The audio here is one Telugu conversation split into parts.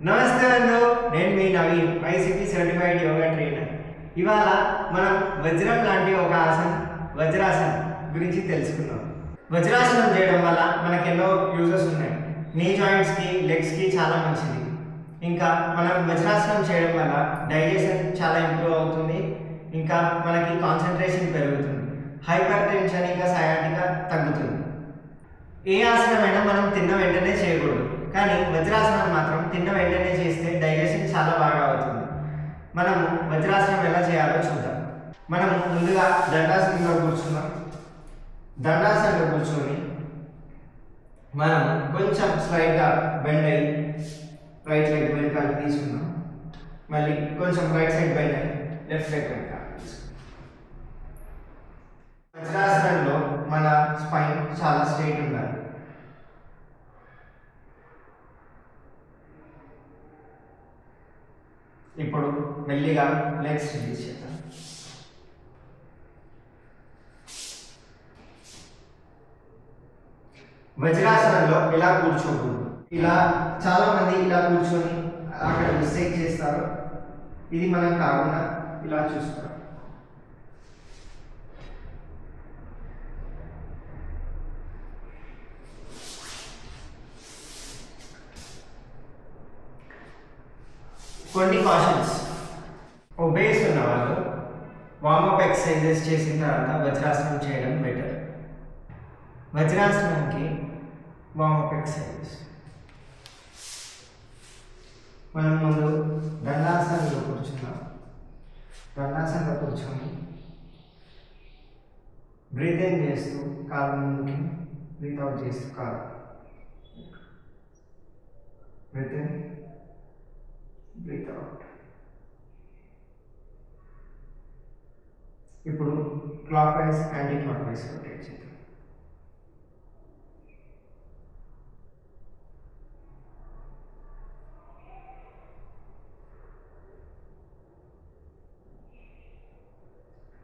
నమస్తే అందు, నేను మీ Naveen, ICP certified yoga trainer. ఇవాళ మనం వజ్రం లాంటి ఒక ఆసనం వజ్రాసనం గురించి తెలుసుకుందాం. వజ్రాసనం చేయడం వల్ల మనకు ఎన్నో యూజెస్ ఉన్నాయి. నీ జాయింట్స్కి, లెగ్స్కి చాలా మంచిది. ఇంకా మనం వజ్రాసనం చేయడం వల్ల డైజెషన్ చాలా ఇంప్రూవ్ అవుతుంది. ఇంకా మనకి కాన్సన్ట్రేషన్ పెరుగుతుంది. హైపర్ టెన్షన్ ఇంకా సయాటికా తగ్గుతుంది. ఏ ఆసనమైనా మనం తిన్న వెంటనే చేయకూడదు, కానీ వజ్రాసనం మాత్రం తిన్న వెంటనే చేస్తే డైజెషన్ చాలా బాగా అవుతుంది. మనము వజ్రాసనం ఎలా చేయాలో చూద్దాం. మనము ముందుగా దండాసనంలో కూర్చున్నాం. దండాసనంలో కూర్చొని మనం కొంచెం స్లైడ్గా బెండ్ అయ్యి రైట్ లెగ్ వెనకాలకి తీసుకున్నాం. మళ్ళీ కొంచెం రైట్ సైడ్ బెండ్ అయ్యి లెఫ్ట్ లెగ్ వెనకాలకి తీసుకున్నాం. వజ్రాసనంలో మన స్పైన్ చాలా స్ట్రైట్ ఉండాలి. ఇప్పుడు మెల్లిగా లెగ్స్ రిలీజ్ చేద్దాం. వజ్రాసనంలో ఇలా కూర్చోకూడదు. ఇలా చాలా మంది ఇలా కూర్చొని అక్కడ మిస్టేక్ చేస్తారు. ఇది మనం కాకుండా ఇలా చూసుకోవాలి. కొన్ని కాషన్స్. ఒబేస్ ఉన్న వాళ్ళు వార్మప్ ఎక్సర్సైజెస్ చేసిన తర్వాత వజ్రాసనం చేయడం బెటర్. వజ్రాసనంకి వార్మప్ ఎక్సర్సైజెస్ మనం ముందు దండాసనంలో కూర్చున్నాం. దండాసనంలో కూర్చొని బ్రీత్ ఇన్ చేస్తూ కాలు ముందుకి, బ్రీత్ అవుట్ చేస్తూ కాలు, బ్రీత్ ఇన్, బ్రీత్ అవుట్. ఇప్పుడు clock wise, anti clock wise rotate చేద్దాం.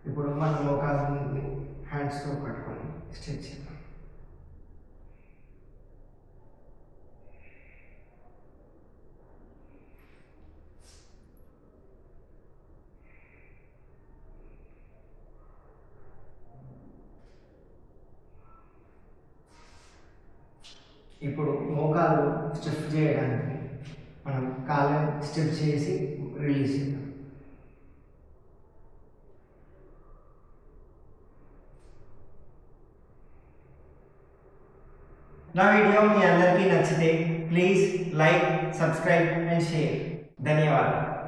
ఇప్పుడు మన మోకాళ్ళని హ్యాండ్స్తో పట్టుకొని స్ట్రెచ్ చేద్దాం. ఇప్పుడు మోకాలు స్టిఫ్ చేయడానికి మనం కాళ్ళని స్టిఫ్ చేసి రిలీజ్ చేద్దాం. నా వీడియో మీ అందరికీ నచ్చితే please like, subscribe and share. ధన్యవాదాలు.